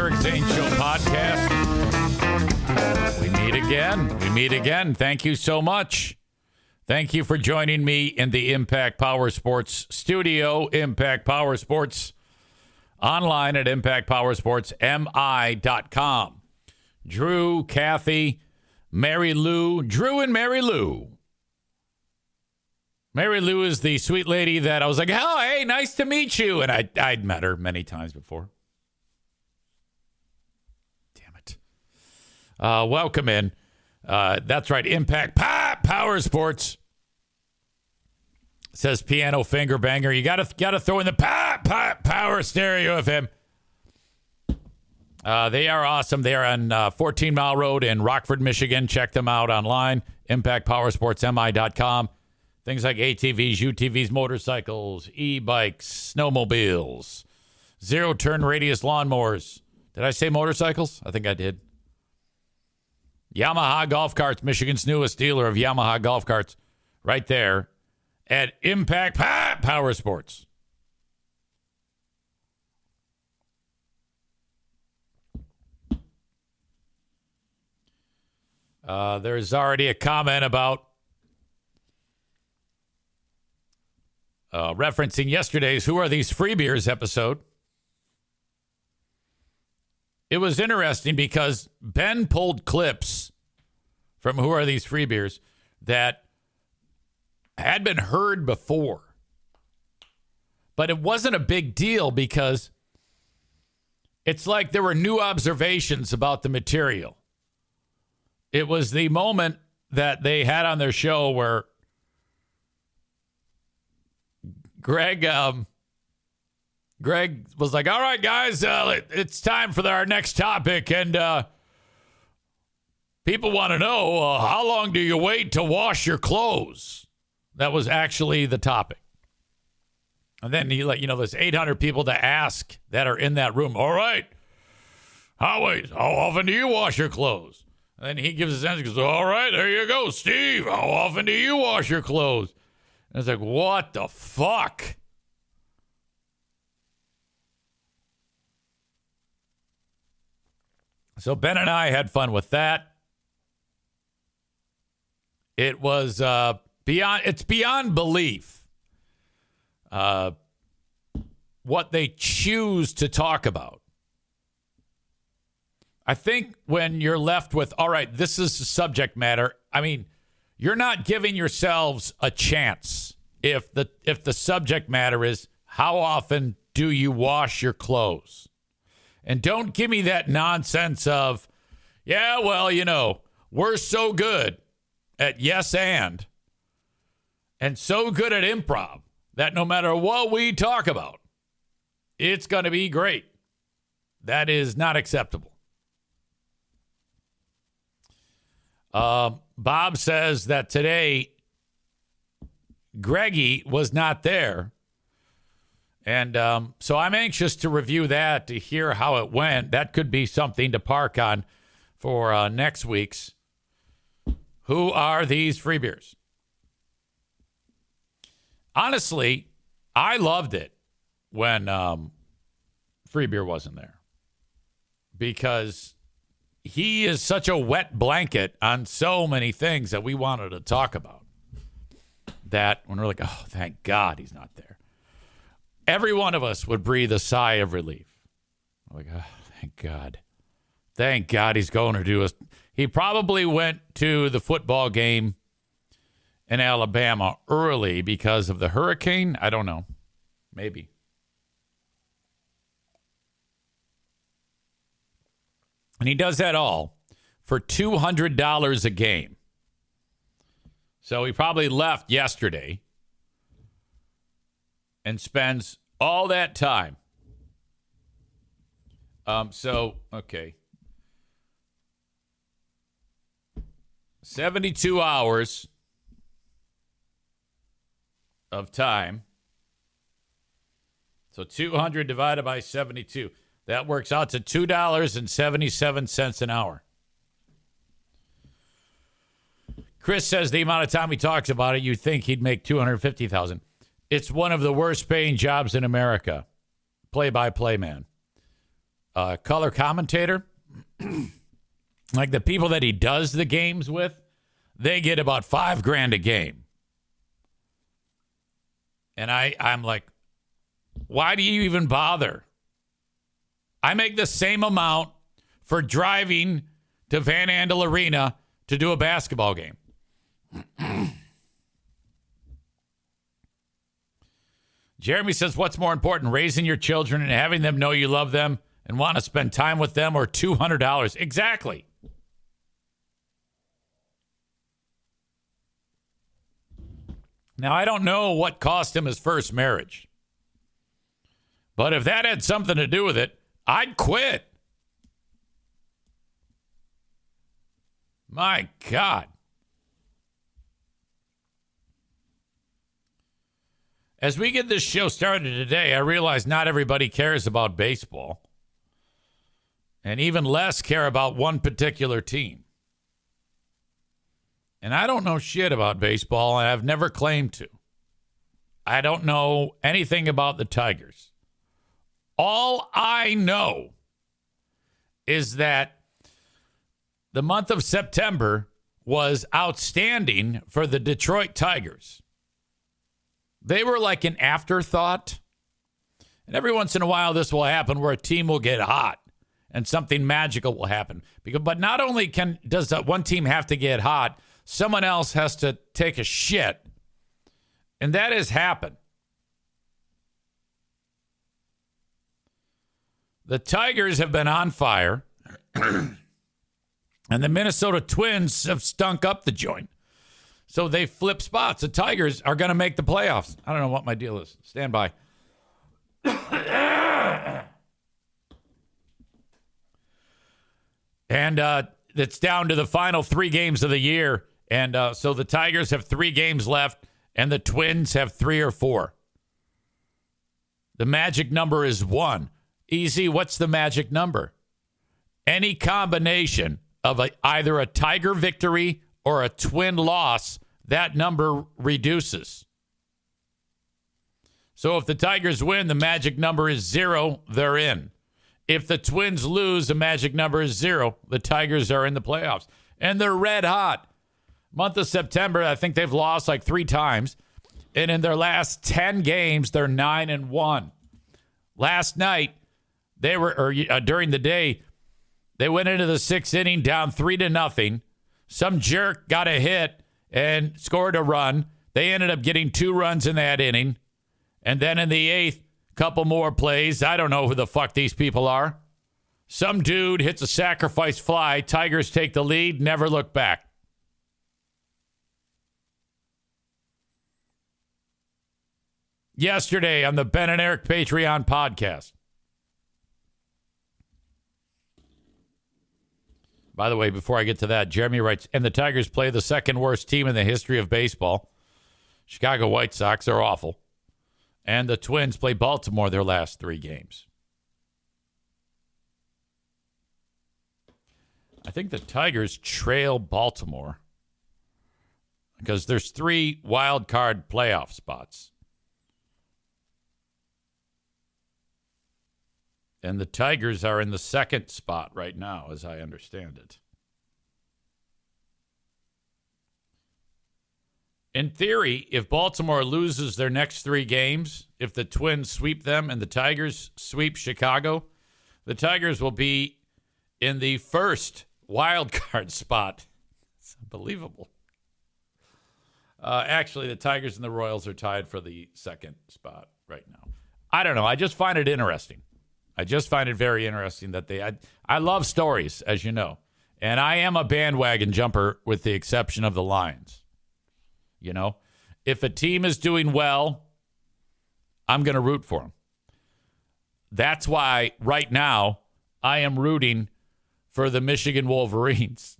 Eric Zane Show podcast. We meet again. Thank you so much. Thank you for joining me in the Impact Power Sports studio. Impact Power Sports online at impactpowersportsmi.com. Drew, Kathy, Mary Lou. Drew and Mary Lou. Mary Lou is the sweet lady that I was like, oh, hey, nice to meet you. And I'd met her many times before. Damn it. Welcome in. That's right. Impact Power Sports. Says piano finger banger. You gotta throw in the power stereo of him. They are awesome. They are on 14 Mile Road in Rockford, Michigan. Check them out online. ImpactPowerSportsMI.com. Things like ATVs, UTVs, motorcycles, e-bikes, snowmobiles, zero-turn radius lawnmowers. Did I say motorcycles? I think I did. Yamaha Golf Carts, Michigan's newest dealer of Yamaha Golf Carts. Right there at Impact Power Sports. There's already a comment about referencing yesterday's Who Are These Free Beers episode. It was interesting because Ben pulled clips from Who Are These Free Beers that had been heard before. But it wasn't a big deal because it's like there were new observations about the material. It was the moment that they had on their show where Greg was like, all right, guys, it's time for our next topic. And people want to know, how long do you wait to wash your clothes? That was actually the topic. And then he let there's 800 people to ask that are in that room. All right. How often do you wash your clothes? And then he gives his answer. He goes, all right, there you go, Steve. How often do you wash your clothes? And it's like, what the fuck? So Ben and I had fun with that. It was beyond belief what they choose to talk about. I think when you're left with, all right, this is the subject matter, I mean, you're not giving yourselves a chance if the subject matter is how often do you wash your clothes? And don't give me that nonsense of, yeah, well, we're so good at yes and so good at improv that no matter what we talk about, it's going to be great. That is not acceptable. Bob says that today Greggy was not there. And so I'm anxious to review that, to hear how it went. That could be something to park on for next week's Who Are These Free Beers? Honestly, I loved it when Free Beer wasn't there because he is such a wet blanket on so many things that we wanted to talk about that when we're like, oh, thank God he's not there. Every one of us would breathe a sigh of relief. Like, oh, thank God. Thank God he's going to do us. He probably went to the football game in Alabama early because of the hurricane. I don't know. Maybe. And he does that all for $200 a game. So he probably left yesterday and spends all that time. Okay. 72 hours of time. So 200 divided by 72. That works out to $2.77 an hour. Chris says the amount of time he talks about it, you'd think he'd make $250,000. It's one of the worst paying jobs in America. Play-by-play man. color commentator, like the people that he does the games with, they get about $5,000 a game. And I'm like, why do you even bother? I make the same amount for driving to Van Andel Arena to do a basketball game. Jeremy says, what's more important, raising your children and having them know you love them and want to spend time with them, or $200? Exactly. Now, I don't know what cost him his first marriage, but if that had something to do with it, I'd quit. My God. As we get this show started today, I realize not everybody cares about baseball, and even less care about one particular team. And I don't know shit about baseball, and I've never claimed to. I don't know anything about the Tigers. All I know is that the month of September was outstanding for the Detroit Tigers. They were like an afterthought. And every once in a while, this will happen where a team will get hot and something magical will happen. But not only does that one team have to get hot, someone else has to take a shit. And that has happened. The Tigers have been on fire. And the Minnesota Twins have stunk up the joint. So they flip spots. The Tigers are going to make the playoffs. I don't know what my deal is. Stand by. And it's down to the final 3 games of the year. And so the Tigers have 3 games left, and the Twins have 3 or 4. The magic number is 1. Easy, what's the magic number? Any combination of either a Tiger victory or a Twin loss, that number reduces. So if the Tigers win, the magic number is 0, they're in. If the Twins lose, the magic number is 0, the Tigers are in the playoffs. And they're red hot. Month of September, I think they've lost like 3 times. And in their last 10 games, they're 9-1. Last night, during the day, they went into the 6th inning down 3-0. Some jerk got a hit and scored a run. They ended up getting 2 runs in that inning. And then in the 8th, couple more plays. I don't know who the fuck these people are. Some dude hits a sacrifice fly. Tigers take the lead, never look back. Yesterday on the Ben and Eric Patreon podcast. By the way, before I get to that, Jeremy writes, and the Tigers play the second worst team in the history of baseball. Chicago White Sox are awful. And the Twins play Baltimore their last 3 games. I think the Tigers trail Baltimore because there's 3 wild card playoff spots. And the Tigers are in the 2nd spot right now, as I understand it. In theory, if Baltimore loses their next 3 games, if the Twins sweep them and the Tigers sweep Chicago, the Tigers will be in the 1st wild card spot. It's unbelievable. Actually, the Tigers and the Royals are tied for the 2nd spot right now. I don't know. I just find it interesting. I just find it very interesting that I love stories, as you know. And I am a bandwagon jumper with the exception of the Lions. You know, if a team is doing well, I'm going to root for them. That's why right now I am rooting for the Michigan Wolverines.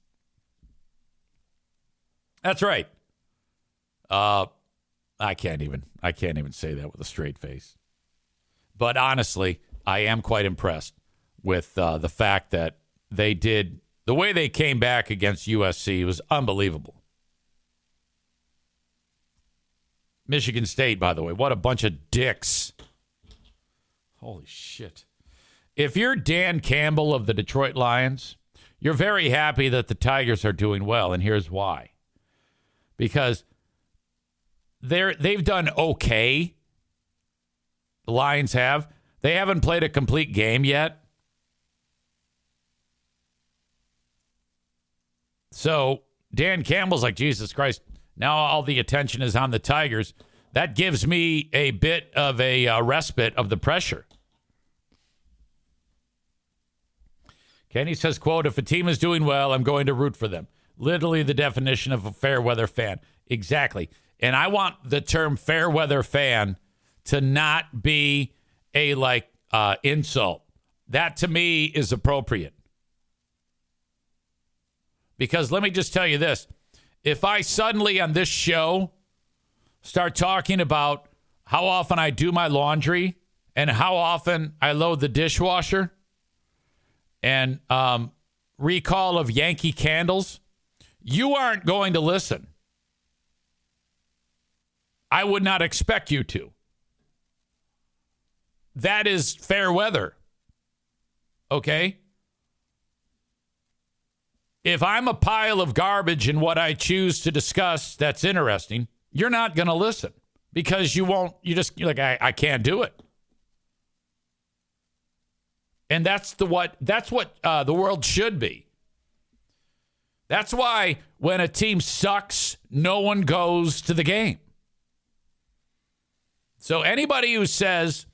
That's right. I can't even say that with a straight face. But honestly, I am quite impressed with the fact that they did the way they came back against USC was unbelievable. Michigan State, by the way, what a bunch of dicks. Holy shit. if you're Dan Campbell of the Detroit Lions, you're very happy that the Tigers are doing well, and here's why. Because they've done okay. The Lions have. They haven't played a complete game yet. So Dan Campbell's like, Jesus Christ, now all the attention is on the Tigers. That gives me a bit of a respite of the pressure. Kenny says, quote, if a team is doing well, I'm going to root for them. Literally the definition of a fair weather fan. Exactly. And I want the term fair weather fan to not be a insult. That to me is appropriate. Because let me just tell you this. If I suddenly on this show start talking about how often I do my laundry and how often I load the dishwasher and recall of Yankee Candles, you aren't going to listen. I would not expect you to. That is fair weather. Okay? If I'm a pile of garbage in what I choose to discuss that's interesting, you're not going to listen because you're like, I can't do it. And that's what the world should be. That's why when a team sucks, no one goes to the game. So anybody who says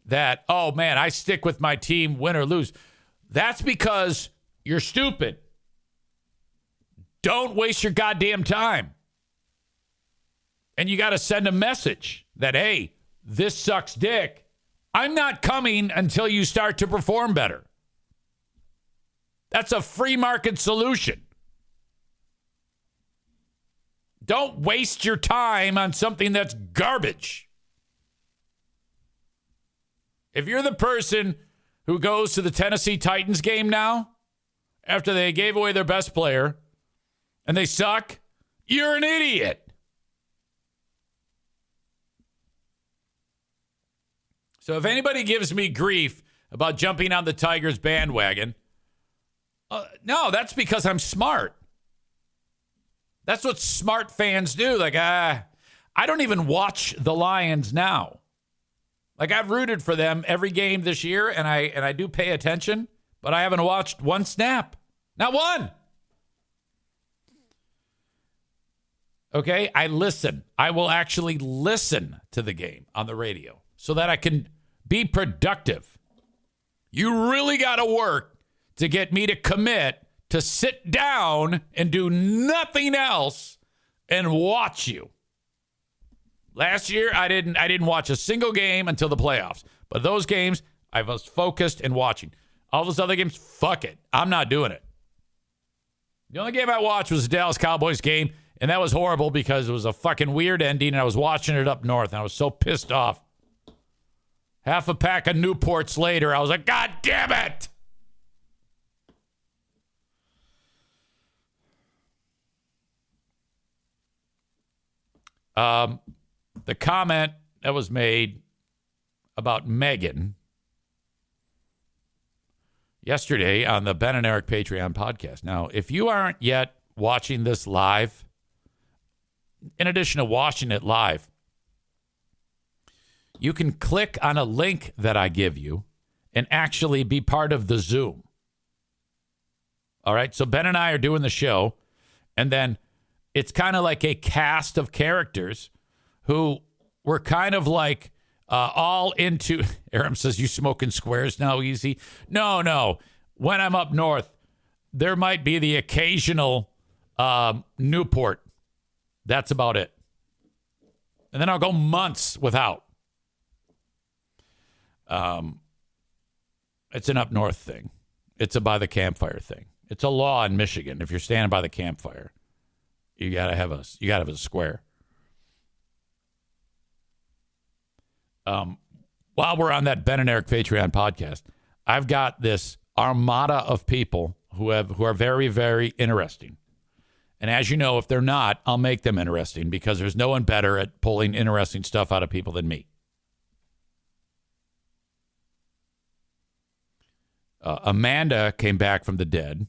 that, oh man, I stick with my team, win or lose, that's because you're stupid. Don't waste your goddamn time. And you got to send a message that, hey, this sucks dick. I'm not coming until you start to perform better. That's a free market solution. Don't waste your time on something that's garbage. If you're the person who goes to the Tennessee Titans game now, after they gave away their best player, and they suck, you're an idiot. So if anybody gives me grief about jumping on the Tigers bandwagon, no, that's because I'm smart. That's what smart fans do. Like, I don't even watch the Lions now. Like, I've rooted for them every game this year, and I do pay attention, but I haven't watched one snap. Not one. Okay, I listen. I will actually listen to the game on the radio so that I can be productive. You really got to work to get me to commit to sit down and do nothing else and watch you. Last year, I didn't watch a single game until the playoffs. But those games, I was focused and watching. All those other games, fuck it. I'm not doing it. The only game I watched was the Dallas Cowboys game, and that was horrible because it was a fucking weird ending, and I was watching it up north, and I was so pissed off. Half a pack of Newports later, I was like, God damn it! The comment that was made about Megan yesterday on the Ben and Eric Patreon podcast. Now, if you aren't yet watching this live, in addition to watching it live, you can click on a link that I give you and actually be part of the Zoom. All right, so Ben and I are doing the show, and then it's kind of like a cast of characters who were kind of like all into. Aram says, you smoking squares now, Easy? No. When I'm up north, there might be the occasional Newport. That's about it. And then I'll go months without. It's an up north thing. It's a by the campfire thing. It's a law in Michigan. If you're standing by the campfire, you gotta have a square. While we're on that Ben and Eric Patreon podcast, I've got this armada of people who are very, very interesting. And as you know, if they're not, I'll make them interesting because there's no one better at pulling interesting stuff out of people than me. Amanda came back from the dead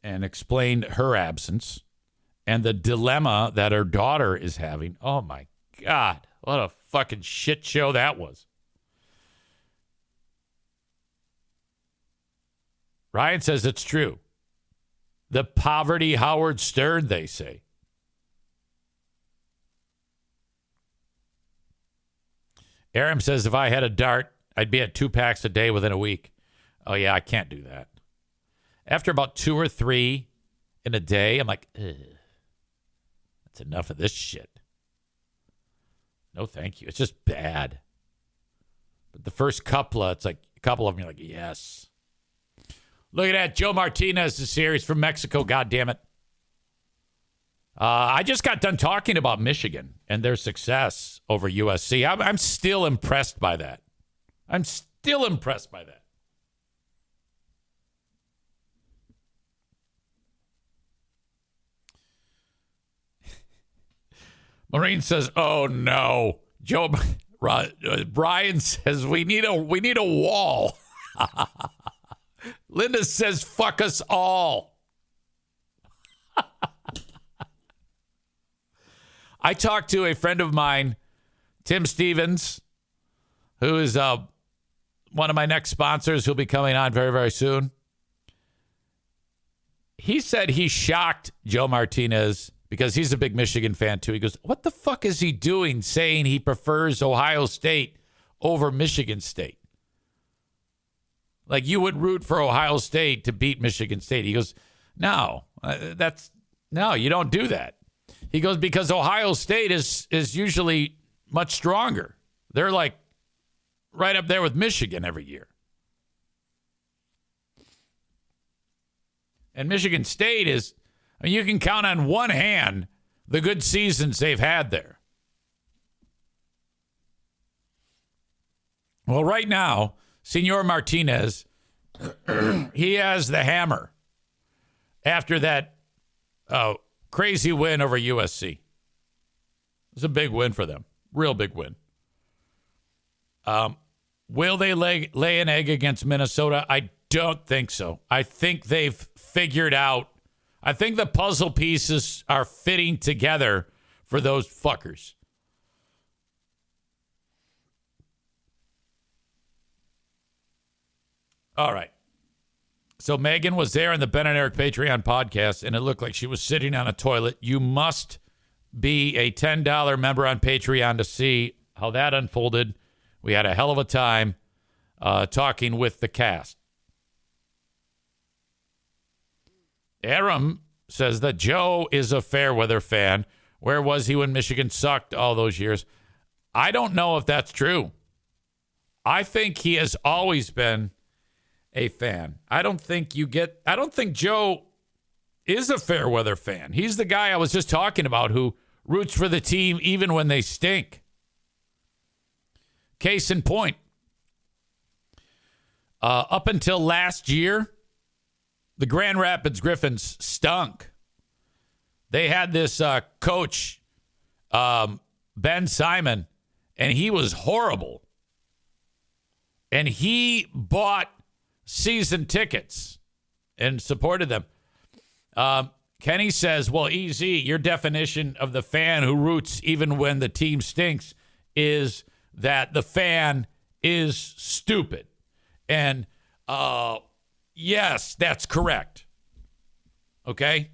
and explained her absence and the dilemma that her daughter is having. Oh, my God. What a fucking shit show that was. Ryan says it's true. The poverty Howard Stern, they say. Aram says if I had a dart, I'd be at 2 packs a day within a week. Oh, yeah, I can't do that. After about 2 or 3 in a day, I'm like, ugh, that's enough of this shit. No, thank you. It's just bad. But the first couple, it's like a couple of them, you're like, yes. Look at that. Joe Martinez is here. He's from Mexico. God damn it. I just got done talking about Michigan and their success over USC. I'm still impressed by that. I'm still impressed by that. Maureen says, "Oh no." Brian says, "We need a wall." Linda says, "Fuck us all." I talked to a friend of mine, Tim Stevens, who is one of my next sponsors who'll be coming on very, very soon. He said he shocked Joe Martinez because he's a big Michigan fan too. He goes, what the fuck is he doing saying he prefers Ohio State over Michigan State? Like you would root for Ohio State to beat Michigan State. He goes, no, you don't do that. He goes, because Ohio State is usually much stronger. They're like right up there with Michigan every year. And Michigan State is, I mean, you can count on one hand the good seasons they've had there. Well, right now, Senor Martinez, he has the hammer after that crazy win over USC. It was a big win for them. Real big win. Will they lay an egg against Minnesota? I don't think so. I think they've figured out. I think the puzzle pieces are fitting together for those fuckers. All right. So Megan was there in the Ben and Eric Patreon podcast, and it looked like she was sitting on a toilet. You must be a $10 member on Patreon to see how that unfolded. We had a hell of a time talking with the cast. Aram says that Joe is a Fairweather fan. Where was he when Michigan sucked all those years? I don't know if that's true. I think he has always been a fan. I don't think Joe is a Fairweather fan. He's the guy I was just talking about who roots for the team even when they stink. Case in point, up until last year, the Grand Rapids Griffins stunk. They had this coach, Ben Simon, and he was horrible. And he bought season tickets and supported them. Kenny says, well, EZ, your definition of the fan who roots even when the team stinks is that the fan is stupid. And yes, that's correct. Okay?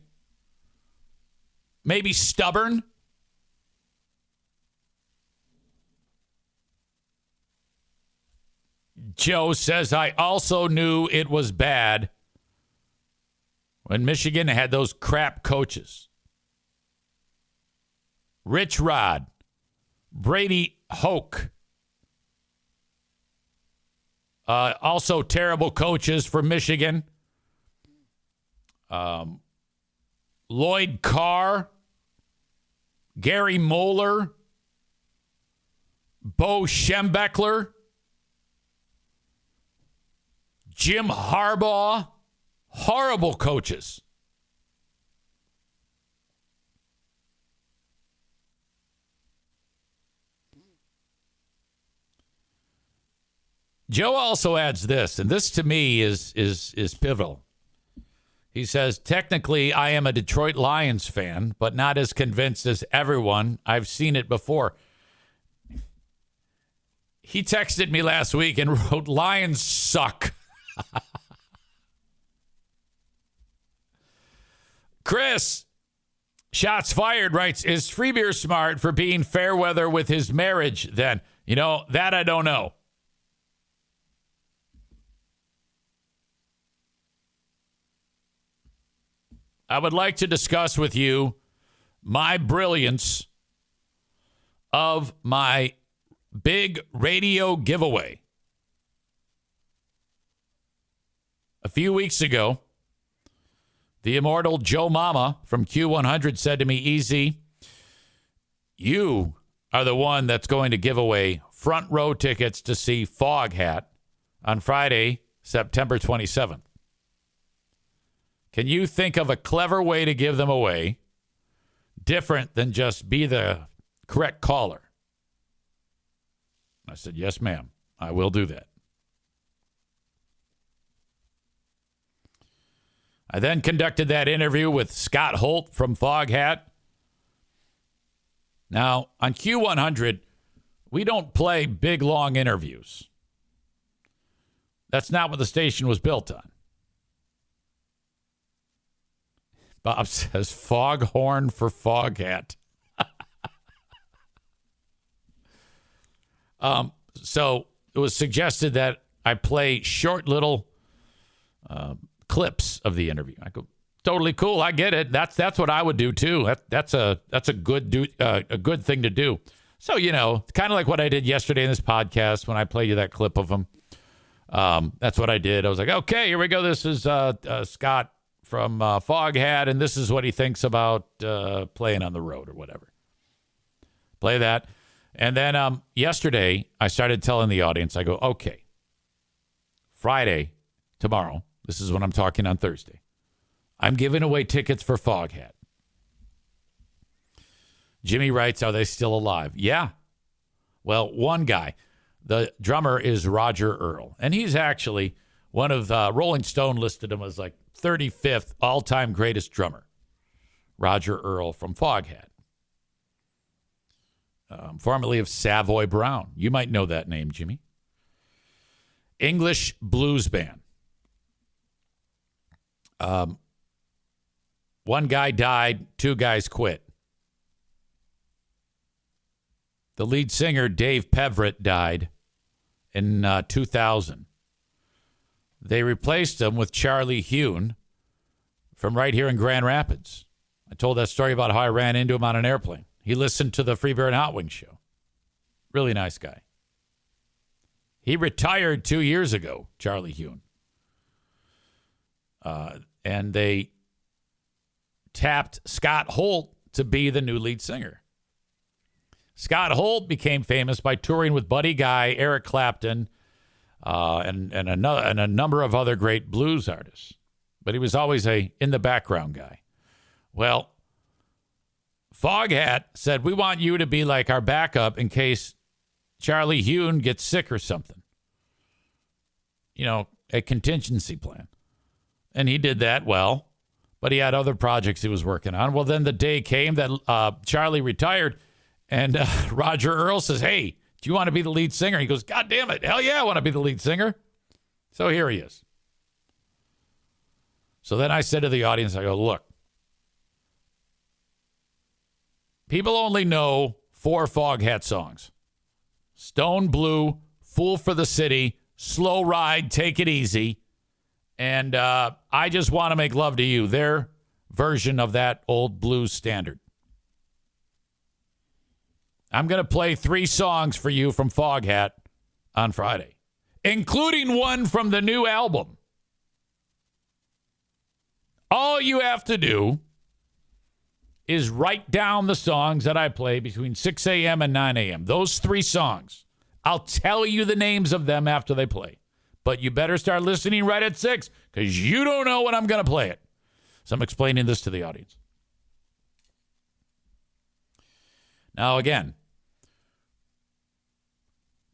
Maybe stubborn. Joe says, I also knew it was bad when Michigan had those crap coaches. Rich Rod, Brady Hoke, also terrible coaches for Michigan. Lloyd Carr, Gary Moeller, Bo Schembechler, Jim Harbaugh, horrible coaches. Joe also adds this, and this to me is pivotal. He says, technically, I am a Detroit Lions fan, but not as convinced as everyone. I've seen it before. He texted me last week and wrote, Lions suck. Chris, shots fired, writes, is Freebeer smart for being fair weather with his marriage then? You know, that I don't know. I would like to discuss with you my brilliance of my big radio giveaway. A few weeks ago, the immortal Joe Mama from Q100 said to me, EZ, you are the one that's going to give away front row tickets to see Foghat on Friday, September 27th. Can you think of a clever way to give them away, different than just be the correct caller? I said, yes, ma'am. I will do that. I then conducted that interview with Scott Holt from Foghat. Now, on Q100, we don't play big, long interviews. That's not what the station was built on. Bob says, foghorn for Foghat. So it was suggested that I play short little clips of the interview. I go, totally cool. I get it. That's what I would do too. That's a good thing to do. So, you know, kind of like what I did yesterday in this podcast when I played you that clip of him. That's what I did. I was like, okay, here we go. This is Scott from Foghat, and this is what he thinks about playing on the road or whatever. Play that. And then yesterday, I started telling the audience, I go, okay, Friday, tomorrow, this is when I'm talking on Thursday, I'm giving away tickets for Foghat. Jimmy writes, are they still alive? Yeah. Well, one guy, the drummer is Roger Earl, and he's actually one of Rolling Stone listed him as like 35th all-time greatest drummer. Roger Earl from Foghat. Formerly of Savoy Brown. You might know that name, Jimmy. English blues band. One guy died, two guys quit. The lead singer, Dave Peverett, died in 2000. They replaced him with Charlie Hune from right here in Grand Rapids. I told that story about how I ran into him on an airplane. He listened to the Free Beer and Hot Wings show. Really nice guy. He retired 2 years ago, Charlie Hune. And they tapped Scott Holt to be the new lead singer. Scott Holt became famous by touring with Buddy Guy, Eric Clapton, and a number of other great blues artists. But he was always a in-the-background guy. Well, Foghat said, we want you to be like our backup in case Charlie Hune gets sick or something. You know, a contingency plan. And he did that well, but he had other projects he was working on. Well, then the day came that Charlie retired, and Roger Earl says, hey, do you want to be the lead singer? He goes, God damn it. Hell yeah, I want to be the lead singer. So here he is. So then I said to the audience, I go, look, people only know 4 Foghat songs. Stone Blue, Fool for the City, Slow Ride, Take It Easy. And I Just Want to Make Love to You, their version of that old blues standard. I'm going to play 3 songs for you from Foghat on Friday, including one from the new album. All you have to do is write down the songs that I play between 6 a.m. and 9 a.m. Those 3 songs. I'll tell you the names of them after they play. But you better start listening right at 6 because you don't know when I'm going to play it. So I'm explaining this to the audience. Now, again,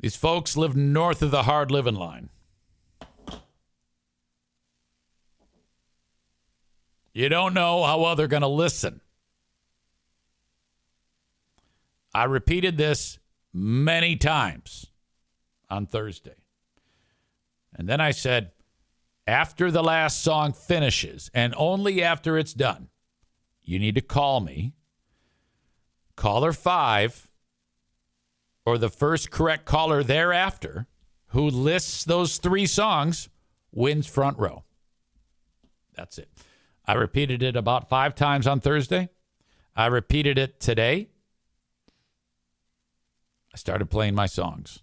These folks live north of the hard living line. You don't know how well they're going to listen. I repeated this many times on Thursday. And then I said, after the last song finishes, and only after it's done, you need to call me. Caller 5, or the first correct caller thereafter, who lists those 3 songs, wins front row. That's it. I repeated it about 5 times on Thursday. I repeated it today. I started playing my songs.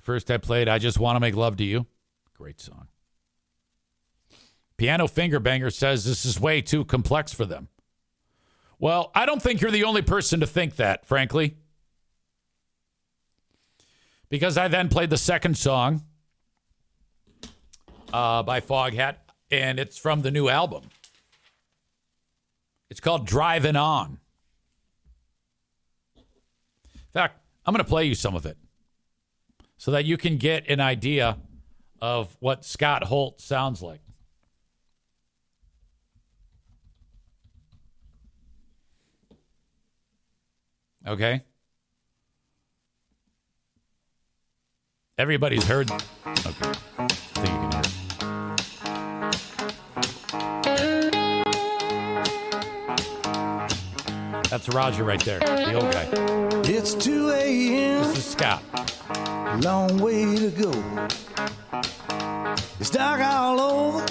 First I played I Just Want to Make Love to You. Great song. Piano Finger Banger says this is way too complex for them. Well, I don't think you're the only person to think that, frankly. Because I then played the second song by Foghat, and it's from the new album. It's called Driving On. In fact, I'm going to play you some of it so that you can get an idea of what Scott Holt sounds like. Okay? Everybody's heard. Okay. I think you can hear it. That's Roger right there, the old guy. It's 2 a.m. This is Scott. Long way to go. It's dark all over.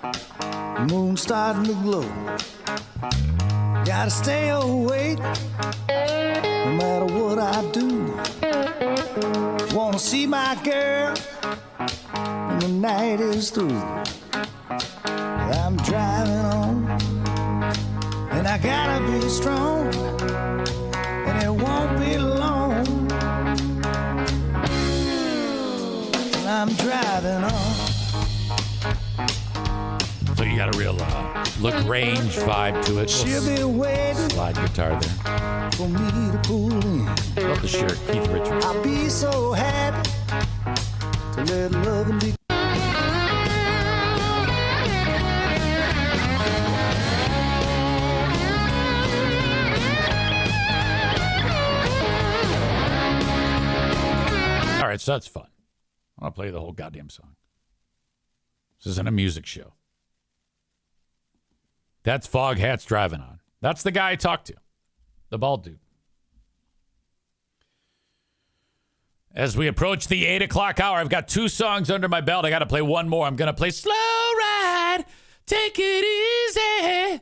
The moon's starting to glow. Gotta stay awake no matter what I do. Wanna see my girl when the night is through. I'm driving on, and I gotta be strong, and it won't be long. I'm driving on. So you got a real LaGrange vibe to it. She'll be waiting slide guitar there. for me to pull in. Love the shirt, Keith Richards. I'll be so happy to let love be. All right, so that's fun. I'll play the whole goddamn song. This isn't a music show. That's Foghat's Driving On. That's the guy I talked to, the bald dude. As we approach the 8 o'clock hour, I've got 2 songs under my belt. I got to play one more. I'm going to play Slow Ride, Take It Easy.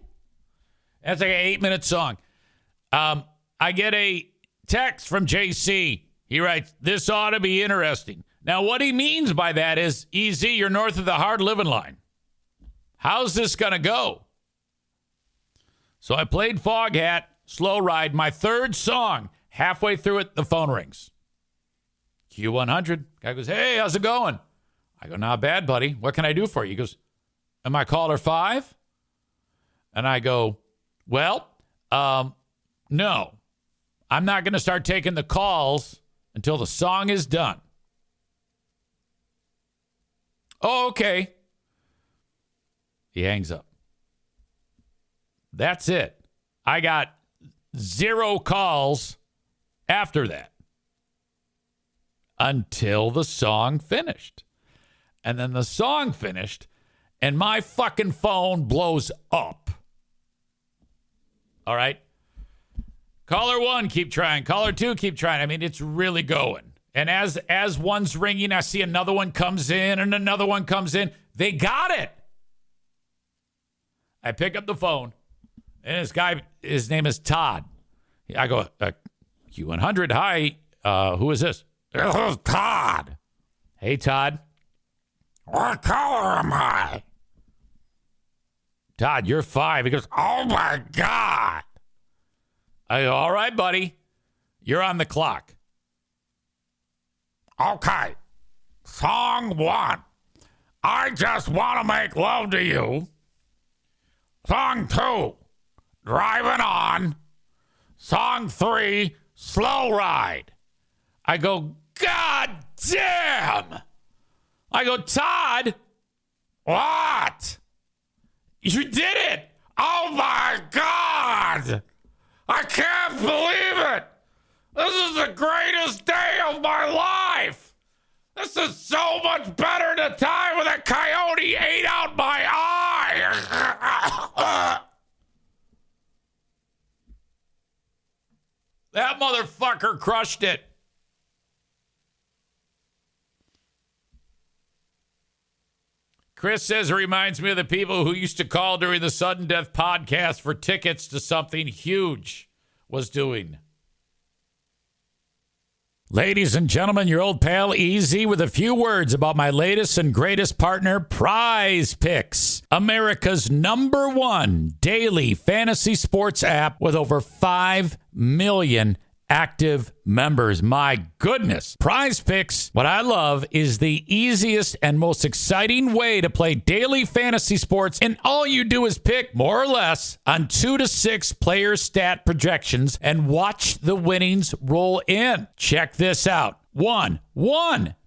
That's like an 8-minute song. I get a text from JC. He writes, this ought to be interesting. Now, what he means by that is, EZ, you're north of the hard living line. How's this going to go? So I played Foghat, Slow Ride, my 3rd song. Halfway through it, the phone rings. Q100. Guy goes, hey, how's it going? I go, not bad, buddy. What can I do for you? He goes, am I caller 5? And I go, well, no. I'm not going to start taking the calls until the song is done. Oh, okay. He hangs up. That's it. I got 0 calls after that until the song finished. And then the song finished, and my fucking phone blows up. All right? Caller 1, keep trying. Caller 2, keep trying. I mean, it's really going. And as one's ringing, I see another one comes in and another one comes in. They got it. I pick up the phone, and this guy, his name is Todd. I go, Q100, hi, who is this? This is Todd. Hey, Todd. What color am I? Todd, you're 5. He goes, oh, my God. I go, all right, buddy. You're on the clock. Okay. Song 1. I just want to make love to you. Song 2. Driving on. Song 3. Slow Ride. I go, God damn. I go, Todd, what? You did it. Oh, my God. I can't believe it. This is the greatest day of my life. This is so much better than the time when a coyote ate out my eye. That motherfucker crushed it. Chris says it reminds me of the people who used to call during the Sudden Death podcast for tickets to something huge was doing. Ladies and gentlemen, your old pal EZ with a few words about my latest and greatest partner, Prize Picks, America's #1 daily fantasy sports app with over 5 million active members. My goodness. Prize Picks, what I love is the easiest and most exciting way to play daily fantasy sports, and all you do is pick more or less on 2 to 6 player stat projections and watch the winnings roll in. Check this out. One.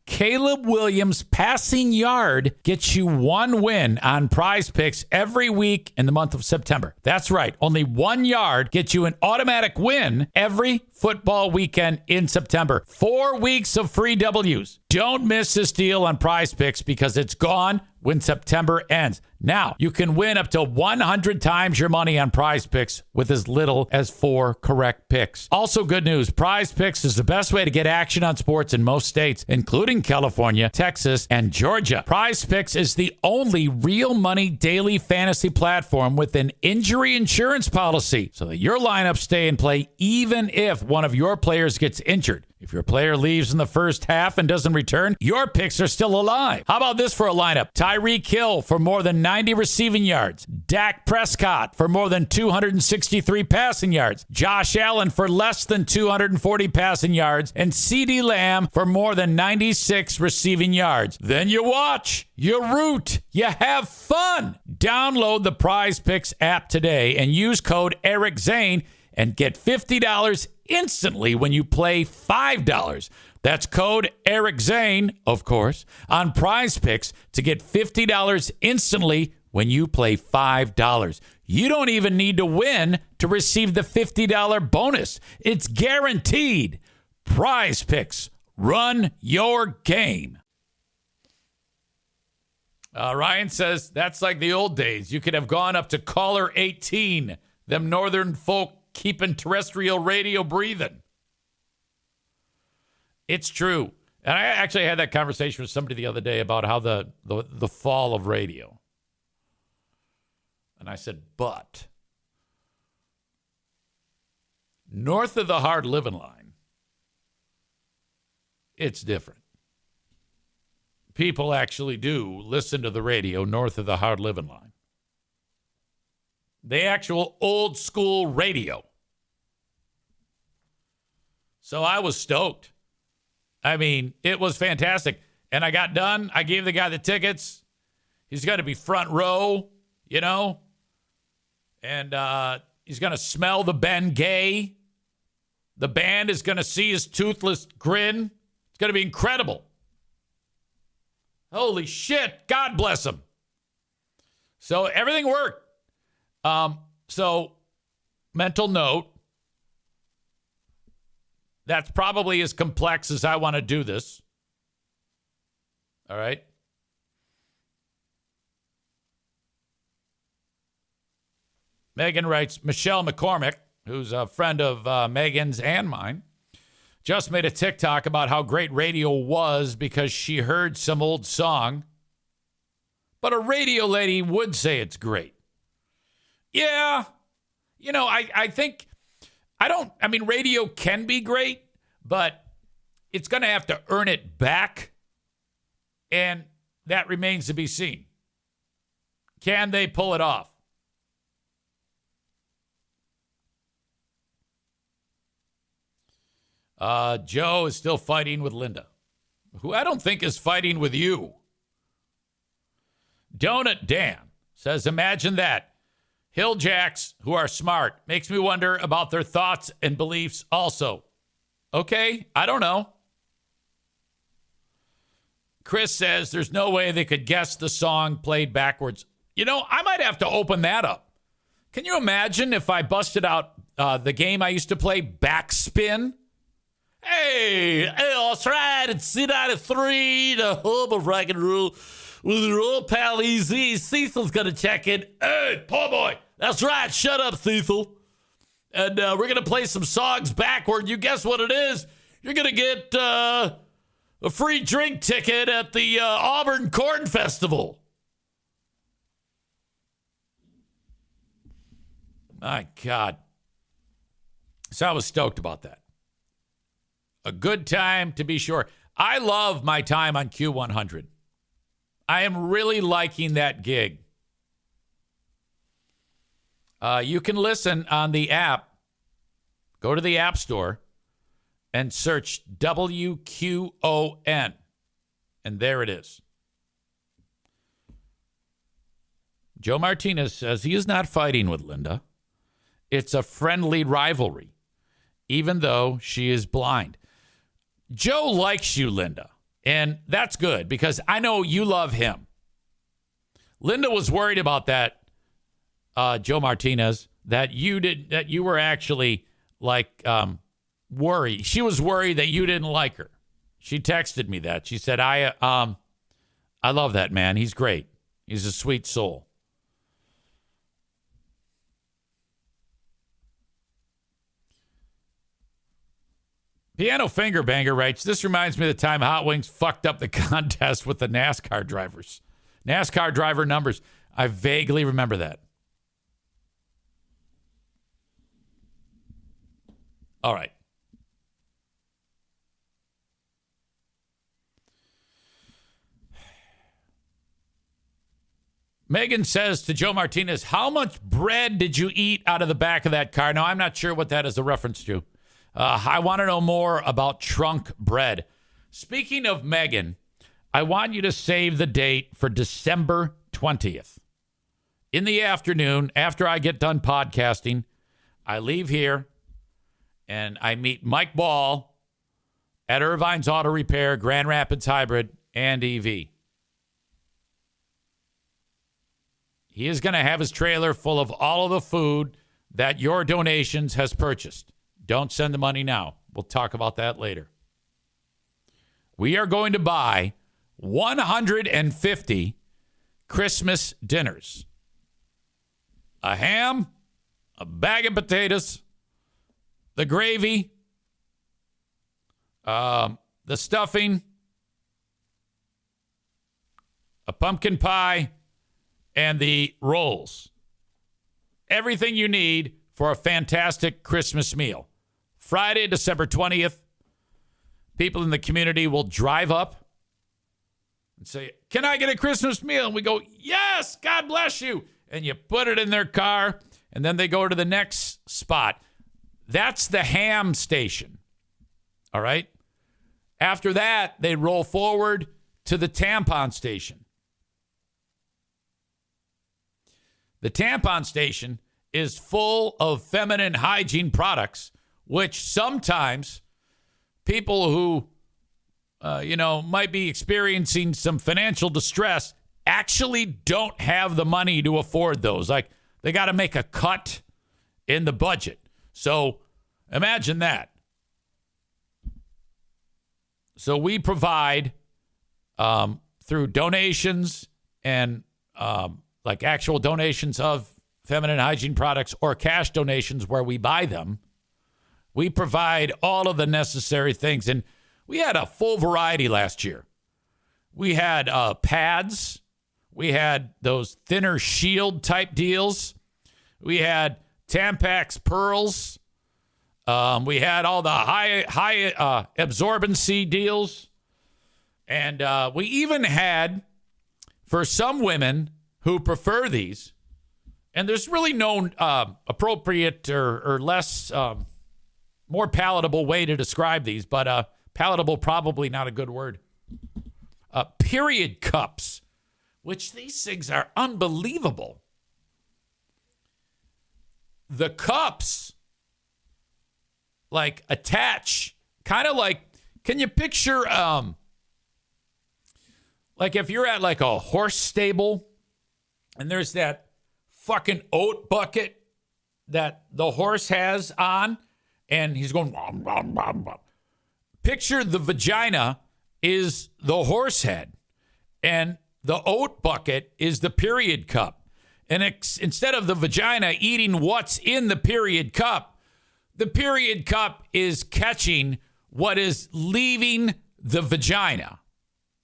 Caleb Williams' passing yard gets you 1 win on Prize Picks every week in the month of September. That's right. Only 1 yard gets you an automatic win every football weekend in September. 4 weeks of free W's. Don't miss this deal on Prize Picks because it's gone when September ends. Now, you can win up to 100 times your money on Prize Picks with as little as 4 correct picks. Also, good news, Prize Picks is the best way to get action on sports in most states, including California, Texas, and Georgia. Prize Picks is the only real money daily fantasy platform with an injury insurance policy so that your lineups stay in play even if one of your players gets injured. If your player leaves in the first half and doesn't return, your picks are still alive. How about this for a lineup? Tyreek Hill for more than 90 receiving yards. Dak Prescott for more than 263 passing yards. Josh Allen for less than 240 passing yards. And CeeDee Lamb for more than 96 receiving yards. Then you watch, you root, you have fun. Download the Prize Picks app today and use code Eric Zane and get $50 instantly when you play $5. That's code Eric Zane, of course, on Prize Picks to get $50 instantly when you play $5. You don't even need to win to receive the $50 bonus. It's guaranteed. Prize Picks. Run your game. Ryan says, that's like the old days. You could have gone up to caller 18. Them northern folk keeping terrestrial radio breathing. It's true. And I actually had that conversation with somebody the other day about how the fall of radio. And I said, but north of the hard living line, it's different. People actually do listen to the radio north of the hard living line. The actual old school radio. So I was stoked. I mean, it was fantastic. And I got done. I gave the guy the tickets. He's going to be front row, you know. And he's going to smell the Ben Gay. The band is going to see his toothless grin. It's going to be incredible. Holy shit. God bless him. So everything worked. So mental note. That's probably as complex as I want to do this. All right. Megan writes, Michelle McCormick, who's a friend of Megan's and mine, just made a TikTok about how great radio was because she heard some old song. But a radio lady would say it's great. Yeah. You know, I think, radio can be great, but it's going to have to earn it back. And that remains to be seen. Can they pull it off? Joe is still fighting with Linda, who I don't think is fighting with you. Donut Dan says, imagine that. Hill Jacks, who are smart, makes me wonder about their thoughts and beliefs also. Okay, I don't know. Chris says there's no way they could guess the song played backwards. You know, I might have to open that up. Can you imagine if I busted out the game I used to play, Backspin? Hey, that's right. It's C93, the home of rock and roll, with your old pal EZ. Cecil's going to check in. Hey, poor boy. That's right. Shut up, Cecil. And we're going to play some songs backward. You guess what it is? You're going to get a free drink ticket at the Auburn Corn Festival. My God. So I was stoked about that. A good time, to be sure. I love my time on Q100. I am really liking that gig. You can listen on the app. Go to the App Store and search WQON. And there it is. Joe Martinez says he is not fighting with Linda. It's a friendly rivalry, even though she is blind. Joe likes you, Linda, and that's good because I know you love him. Linda was worried about that, Joe Martinez, that you were actually like worried. She was worried that you didn't like her. She texted me that. She said, I love that man. He's great. He's a sweet soul. Piano Finger Banger writes, this reminds me of the time Hot Wings fucked up the contest with the NASCAR drivers. NASCAR driver numbers. I vaguely remember that. All right. Megan says to Joe Martinez, how much bread did you eat out of the back of that car? Now, I'm not sure what that is a reference to. I want to know more about trunk bread. Speaking of Megan, I want you to save the date for December 20th. In the afternoon, after I get done podcasting, I leave here and I meet Mike Ball at Irvine's Auto Repair, Grand Rapids Hybrid, and EV. He is going to have his trailer full of all of the food that your donations has purchased. Don't send the money now. We'll talk about that later. We are going to buy 150 Christmas dinners. A ham, a bag of potatoes, the gravy, the stuffing, a pumpkin pie, and the rolls. Everything you need for a fantastic Christmas meal. Friday, December 20th, people in the community will drive up and say, can I get a Christmas meal? And we go, yes, God bless you. And you put it in their car, and then they go to the next spot. That's the ham station. All right? After that, they roll forward to the tampon station. The tampon station is full of feminine hygiene products, which sometimes people who, might be experiencing some financial distress actually don't have the money to afford those. Like, they got to make a cut in the budget. So imagine that. So we provide through donations and like actual donations of feminine hygiene products or cash donations where we buy them. We provide all of the necessary things. And we had a full variety last year. We had pads. We had those thinner shield type deals. We had Tampax pearls. We had all the high absorbency deals. And we even had, for some women who prefer these, and there's really no appropriate or less... more palatable way to describe these, but palatable probably not a good word. Period cups, which these things are unbelievable. The cups, like, attach, kind of like, can you picture Like if you're at like a horse stable and there's that fucking oat bucket that the horse has on and he's going, bom, bom, bom, bom. Picture the vagina is the horse head and the oat bucket is the period cup. And instead of the vagina eating what's in the period cup is catching what is leaving the vagina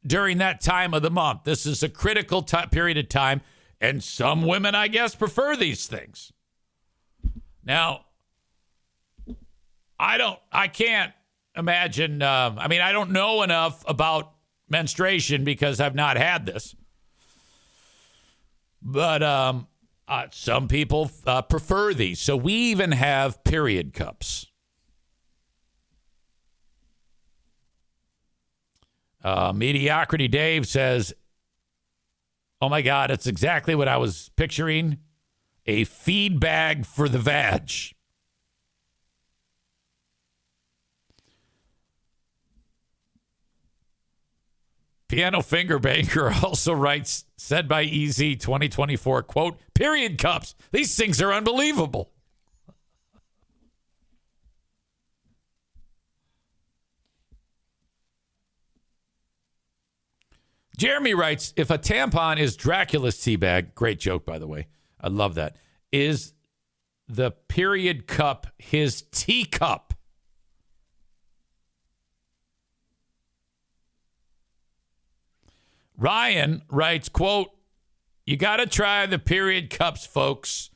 during that time of the month. This is a critical period of time, and some women, I guess, prefer these things. Now, I can't imagine, I don't know enough about menstruation because I've not had this. But some people prefer these. So we even have period cups. Mediocrity Dave says, oh my God, it's exactly what I was picturing. A feed bag for the vag. Piano Finger Banker also writes, said by EZ 2024, quote, period cups. These things are unbelievable. Jeremy writes, if a tampon is Dracula's teabag, great joke, by the way. I love that. Is the period cup his teacup? Ryan writes, quote, you got to try the period cups, folks.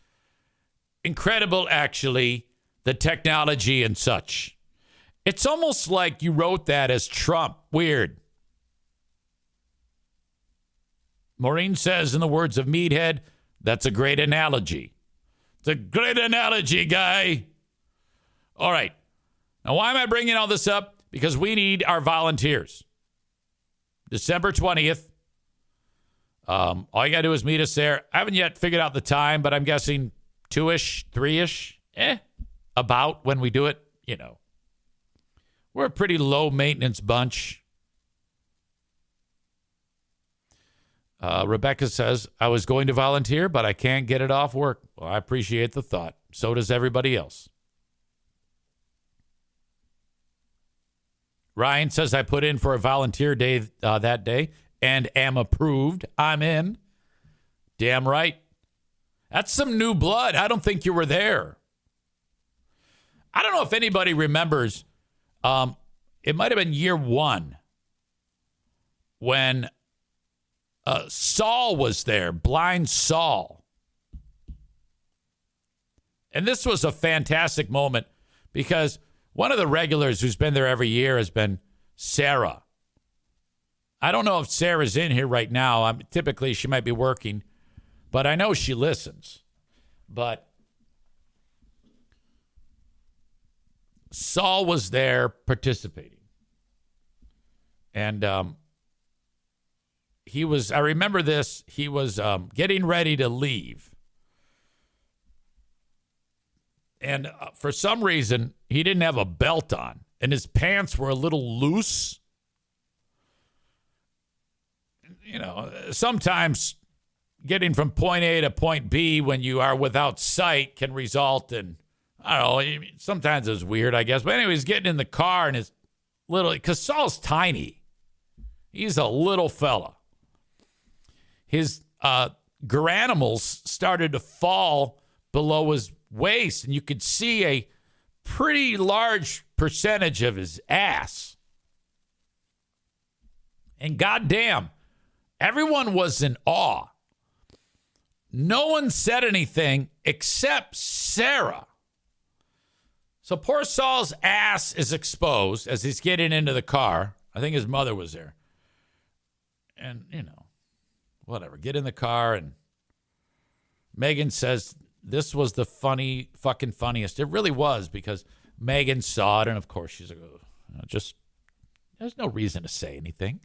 Incredible, actually, the technology and such. It's almost like you wrote that as Trump. Weird. Maureen says, in the words of Meathead, that's a great analogy. It's a great analogy, guy. All right. Now, why am I bringing all this up? Because we need our volunteers. December 20th. All you got to do is meet us there. I haven't yet figured out the time, but I'm guessing 2-ish, 3-ish. About when we do it, you know. We're a pretty low maintenance bunch. Rebecca says, I was going to volunteer, but I can't get it off work. Well, I appreciate the thought. So does everybody else. Ryan says, I put in for a volunteer day that day and am approved. I'm in. Damn right. That's some new blood. I don't think you were there. I don't know if anybody remembers. It might have been year one when Saul was there, blind Saul. And this was a fantastic moment because one of the regulars who's been there every year has been Sarah. I don't know if Sarah's in here right now. Typically, she might be working, but I know she listens. But Saul was there participating. And he was, I remember this, he was getting ready to leave. And for some reason, he didn't have a belt on, and his pants were a little loose. You know, sometimes getting from point A to point B when you are without sight can result in, I don't know, sometimes it's weird, I guess. But anyway, he's getting in the car and his little, because Saul's tiny. He's a little fella. His granimals started to fall below his waist, and you could see a pretty large percentage of his ass. And goddamn, everyone was in awe. No one said anything except Sarah. So poor Saul's ass is exposed as he's getting into the car. I think his mother was there. And, you know, whatever. Get in the car, and Megan says this was the fucking funniest. It really was, because Megan saw it, and of course she's like, oh, just, there's no reason to say anything.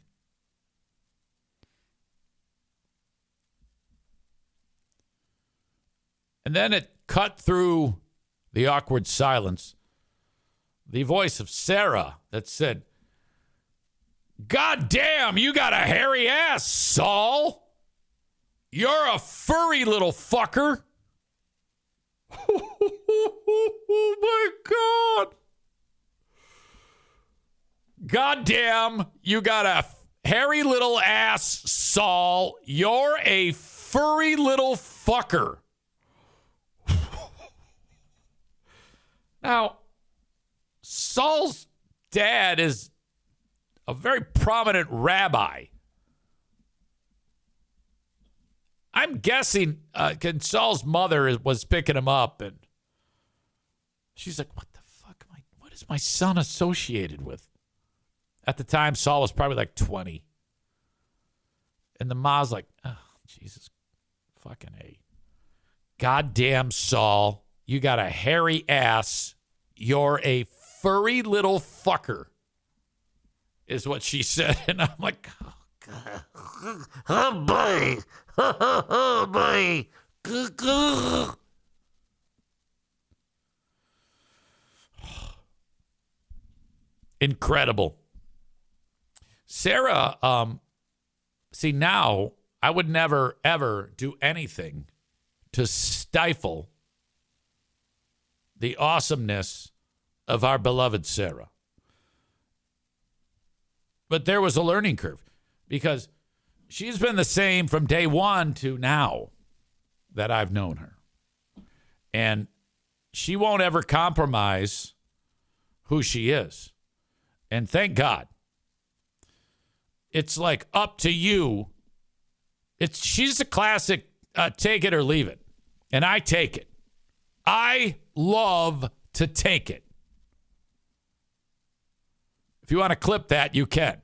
And then it cut through the awkward silence. The voice of Sarah that said, God damn, you got a hairy ass, Saul. You're a furry little fucker. Oh my God. God damn, you got a hairy little ass, Saul. You're a furry little fucker. Now, Saul's dad is a very prominent rabbi. I'm guessing Saul's mother was picking him up, and she's like, what the fuck? What is my son associated with? At the time, Saul was probably like 20. And the mom's like, oh, Jesus fucking A. Goddamn, Saul, you got a hairy ass. You're a furry little fucker, is what she said. And I'm like, oh, God. Oh, boy. Oh, boy. Incredible. Sarah, see, now I would never, ever do anything to stifle the awesomeness of our beloved Sarah. But there was a learning curve because she's been the same from day one to now that I've known her. And she won't ever compromise who she is. And thank God. It's like up to you. She's a classic take it or leave it. And I take it. I love to take it. If you want to clip that, you can.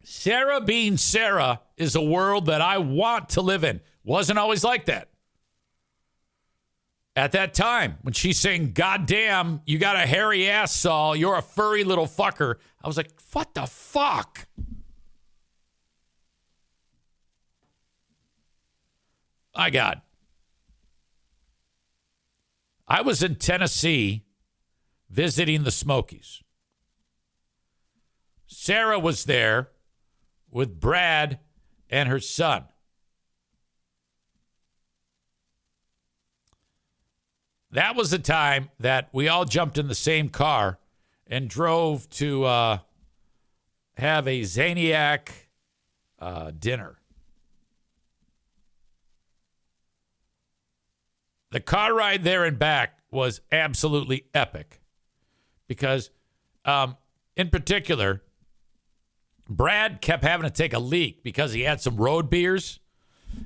Sarah being Sarah is a world that I want to live in. Wasn't always like that. At that time, when she's saying, God damn, you got a hairy ass, Saul. You're a furry little fucker. I was like, what the fuck? My God. I was in Tennessee visiting the Smokies. Sarah was there with Brad and her son. That was the time that we all jumped in the same car and drove to have a Zaniac dinner. The car ride there and back was absolutely epic because, in particular, Brad kept having to take a leak because he had some road beers,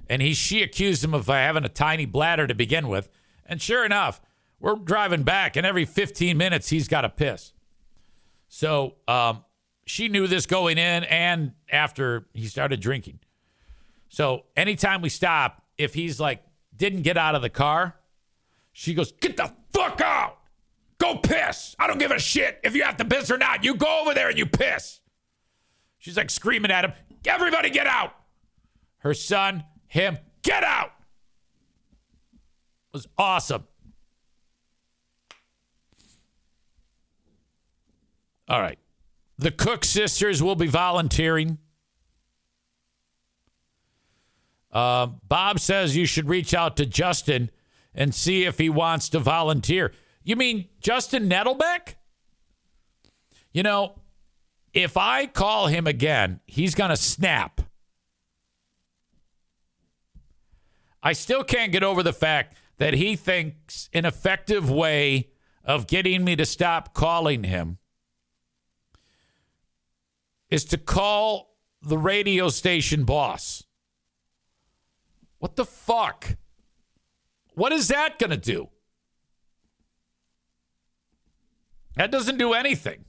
and she accused him of having a tiny bladder to begin with. And sure enough, we're driving back, and every 15 minutes, he's got to piss. So she knew this going in and after he started drinking. So anytime we stop, if he's like, didn't get out of the car, she goes, get the fuck out. Go piss. I don't give a shit if you have to piss or not. You go over there and you piss. She's like screaming at him, everybody get out. Her son, him, get out. It was awesome. All right. The Cook sisters will be volunteering. Bob says you should reach out to Justin and see if he wants to volunteer. You mean Justin Nettlebeck? You know, if I call him again, he's going to snap. I still can't get over the fact that he thinks an effective way of getting me to stop calling him is to call the radio station boss. What the fuck? What is that going to do? That doesn't do anything.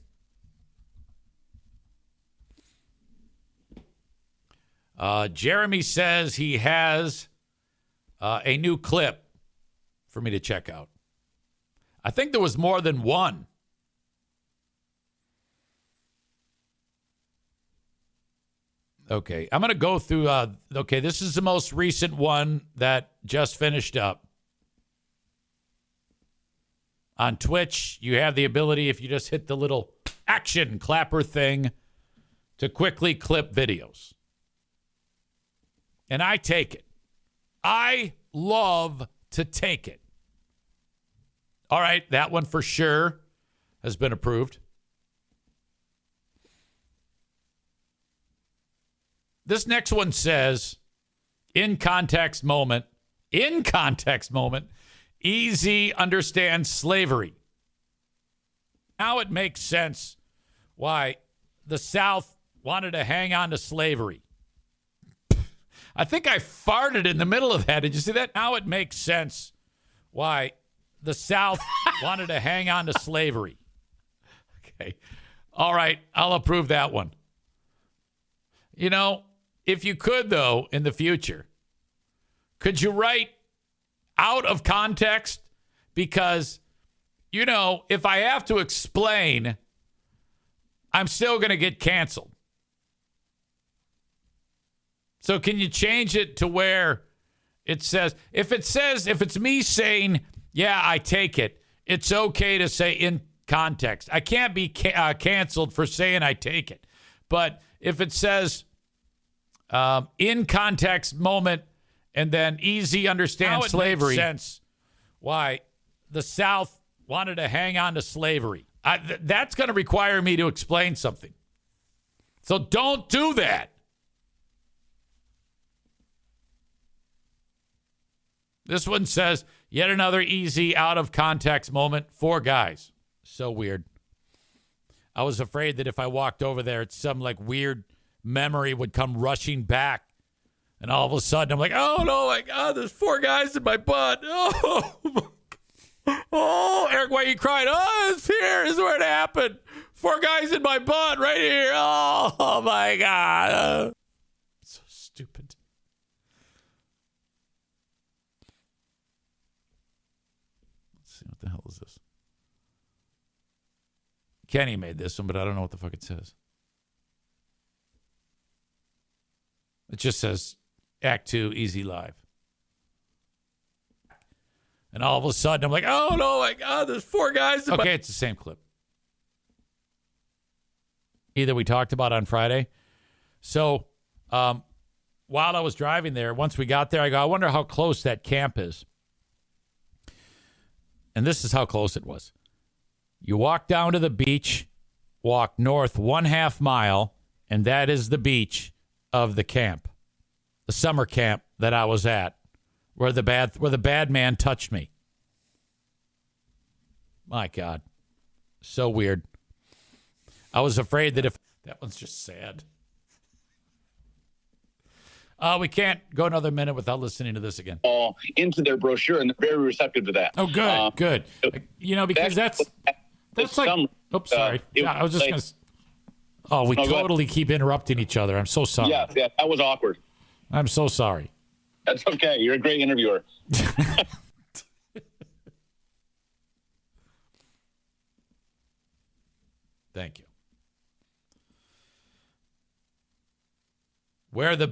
Jeremy says he has a new clip for me to check out. I think there was more than one. Okay, I'm going to go through. Okay, this is the most recent one that just finished up. On Twitch, you have the ability, if you just hit the little action clapper thing to quickly clip videos. And I take it. I love to take it. All right, that one for sure has been approved. This next one says, in context moment, easy understands slavery. Now it makes sense why the South wanted to hang on to slavery. I think I farted in the middle of that. Did you see that? Now it makes sense why the South wanted to hang on to slavery. Okay. All right. I'll approve that one. You know, if you could, though, in the future, could you write out of context? Because, you know, if I have to explain, I'm still going to get canceled. So can you change it to where it says, if it's me saying, yeah, I take it, it's okay to say in context. I can't be canceled for saying I take it. But if it says in context moment and then easy understand slavery, makes sense why the South wanted to hang on to slavery. That's going to require me to explain something. So don't do that. This one says, yet another easy out of context moment for guys. So weird. I was afraid that if I walked over there, some like weird memory would come rushing back. And all of a sudden, I'm like, oh, no, my God, there's 4 guys in my butt. Oh, Eric, why are you crying? Oh, it's here. This is where it happened. 4 guys in my butt right here. Oh my God. So stupid. What the hell is this? Kenny made this one, but I don't know what the fuck it says. It just says Act 2, Easy Live. And all of a sudden, I'm like, oh, no, my God, there's 4 guys. Okay, it's the same clip. Either we talked about on Friday. So while I was driving there, once we got there, I go, I wonder how close that camp is. And this is how close it was. You walk down to the beach, walk north 1/2 mile, and that is the beach of the camp, the summer camp that I was at, where the bad man touched me. My God. So weird. I was afraid that if that one's just sad. We can't go another minute without listening to this again. Into their brochure, and they're very receptive to that. Oh, good, good. You know, because that's like. Oops, sorry. I was just going to. Oh, we totally keep interrupting each other. I'm so sorry. Yeah, that was awkward. I'm so sorry. That's okay. You're a great interviewer. Thank you. Where the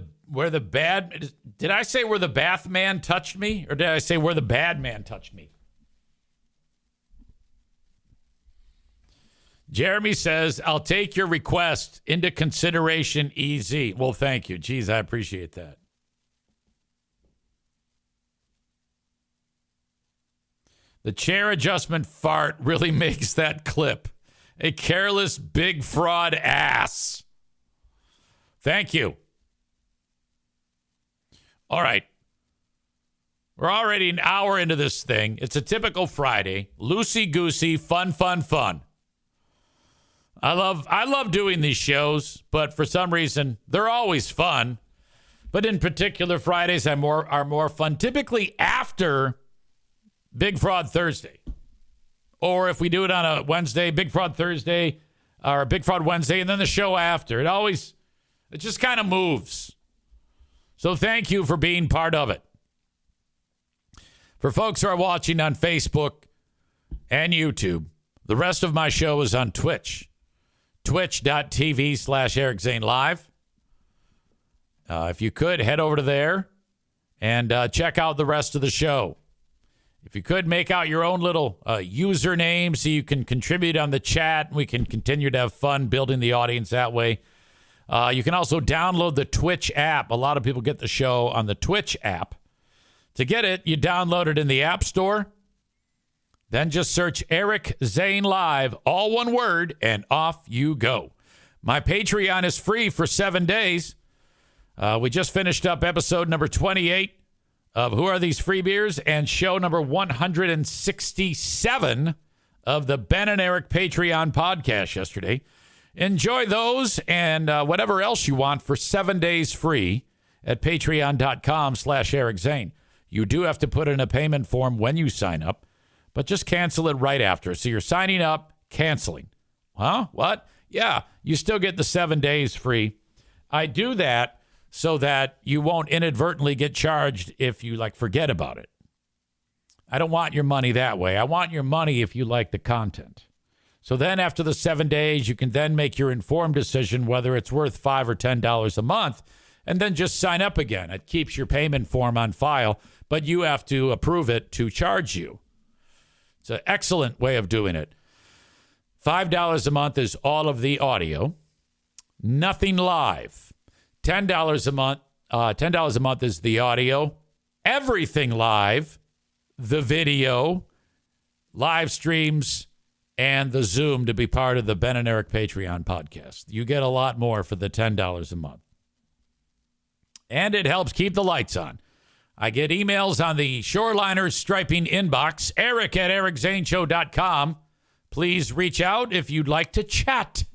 bad, did I say where the bath man touched me, or did I say where the bad man touched me? Jeremy says, I'll take your request into consideration, EZ. Well, thank you. Geez, I appreciate that. The chair adjustment fart really makes that clip. A careless big fraud ass. Thank you. All right. We're already an hour into this thing. It's a typical Friday. Loosey-goosey, fun. I love doing these shows, but for some reason, they're always fun. But in particular, Fridays are more fun, typically after Big Fraud Thursday. Or if we do it on a Wednesday, Big Fraud Thursday, or Big Fraud Wednesday, and then the show after. It just kind of moves. So thank you for being part of it. For folks who are watching on Facebook and YouTube, the rest of my show is on Twitch. Twitch.tv/Eric Zane Live. If you could, head over to there and check out the rest of the show. If you could make out your own little username so you can contribute on the chat, we can continue to have fun building the audience that way. You can also download the Twitch app. A lot of people get the show on the Twitch app. To get it, you download it in the App Store. Then just search Eric Zane Live, all one word, and off you go. My Patreon is free for 7 days. We just finished up episode number 28 of Who Are These Free Beers and show number 167 of the Ben and Eric Patreon podcast yesterday. Enjoy those and whatever else you want for 7 days free at patreon.com/Eric Zane. You do have to put in a payment form when you sign up, but just cancel it right after. So you're signing up, canceling. Huh? What? Yeah, you still get the 7 days free. I do that so that you won't inadvertently get charged if you forget about it. I don't want your money that way. I want your money if you like the content. So then after the 7 days, you can then make your informed decision whether it's worth $5 or $10 a month, and then just sign up again. It keeps your payment form on file, but you have to approve it to charge you. It's an excellent way of doing it. $5 a month is all of the audio. Nothing live. $10 a month. $10 a month is the audio. Everything live. The video, live streams, and the Zoom to be part of the Ben and Eric Patreon podcast. You get a lot more for the $10 a month. And it helps keep the lights on. I get emails on the Shoreliners Striping inbox, eric@ericzaneshow.com. Please reach out if you'd like to chat.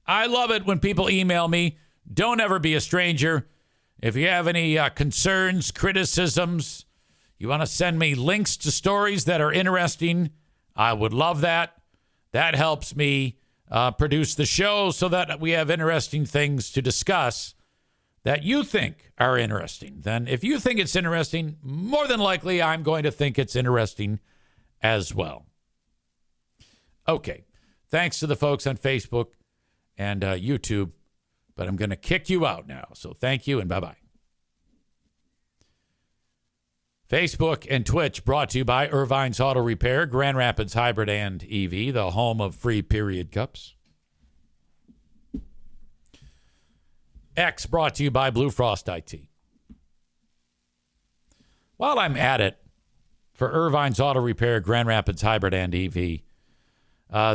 I love it when people email me. Don't ever be a stranger. If you have any concerns, criticisms, you want to send me links to stories that are interesting, I would love that. That helps me produce the show so that we have interesting things to discuss that you think are interesting. Then if you think it's interesting, more than likely I'm going to think it's interesting as well. Okay. Thanks to the folks on Facebook and YouTube, but I'm going to kick you out now. So thank you and bye-bye. Facebook and Twitch brought to you by Irvine's Auto Repair, Grand Rapids Hybrid and EV, the home of free period cups. X brought to you by Blue Frost IT. While I'm at it, for Irvine's Auto Repair, Grand Rapids Hybrid and EV,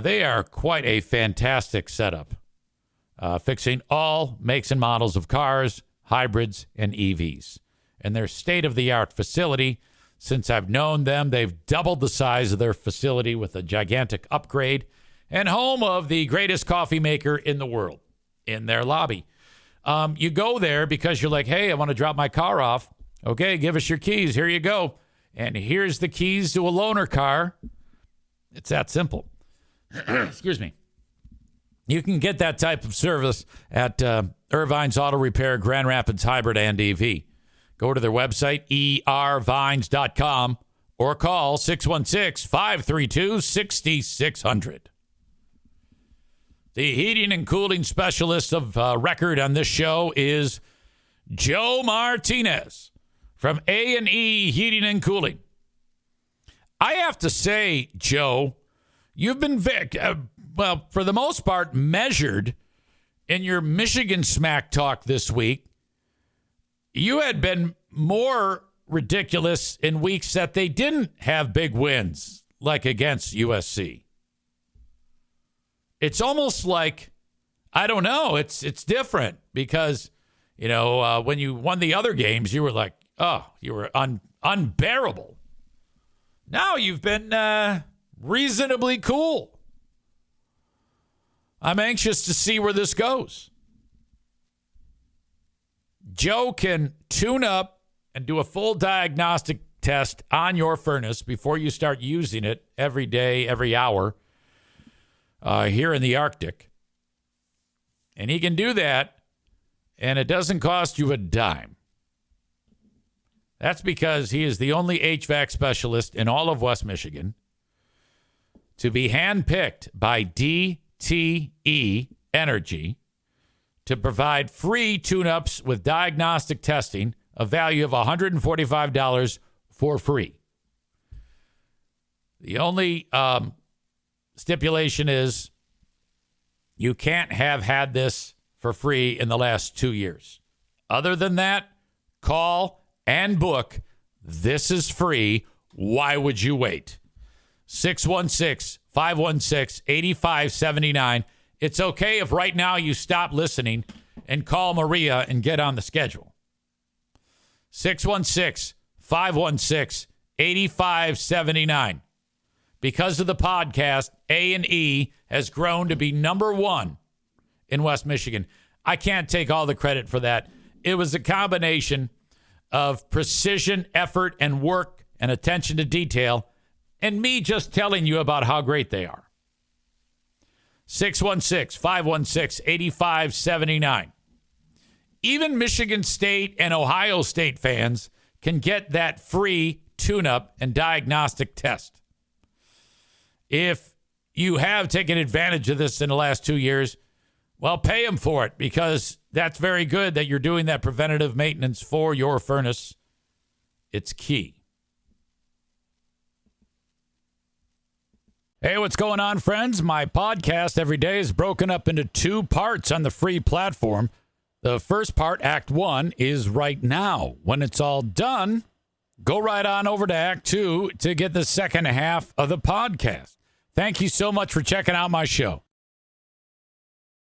they are quite a fantastic setup, fixing all makes and models of cars, hybrids, and EVs. And their state-of-the-art facility, since I've known them, they've doubled the size of their facility with a gigantic upgrade, and home of the greatest coffee maker in the world in their lobby. You go there because you're like, hey, I want to drop my car off. Okay, give us your keys. Here you go. And here's the keys to a loaner car. It's that simple. Excuse me. You can get that type of service at Irvine's Auto Repair, Grand Rapids Hybrid and EV. Go to their website, ervines.com, or call 616-532-6600. The heating and cooling specialist of record on this show is Joe Martinez from A&E Heating and Cooling. I have to say, Joe, you've been, for the most part, measured in your Michigan smack talk this week. You had been more ridiculous in weeks that they didn't have big wins, like against USC. It's almost like, I don't know, it's different because, when you won the other games, you were like, oh, you were unbearable. Now you've been reasonably cool. I'm anxious to see where this goes. Joe can tune up and do a full diagnostic test on your furnace before you start using it every day, every hour here in the Arctic. And he can do that, and it doesn't cost you a dime. That's because he is the only HVAC specialist in all of West Michigan to be handpicked by DTE Energy to provide free tune-ups with diagnostic testing, a value of $145 for free. The only stipulation is you can't have had this for free in the last 2 years. Other than that, call and book. This is free. Why would you wait? 616-516-8579. It's okay if right now you stop listening and call Maria and get on the schedule. 616-516-8579. Because of the podcast, A&E has grown to be number one in West Michigan. I can't take all the credit for that. It was a combination of precision, effort, and work and attention to detail, and me just telling you about how great they are. 616-516-8579. Even Michigan State and Ohio State fans can get that free tune-up and diagnostic test. If you have taken advantage of this in the last 2 years, well, pay them for it, because that's very good that you're doing that preventative maintenance for your furnace. It's key. Hey, what's going on, friends? My podcast every day is broken up into 2 parts on the free platform. The first part, Act 1, is right now. When it's all done, go right on over to Act 2 to get the second half of the podcast. Thank you so much for checking out my show.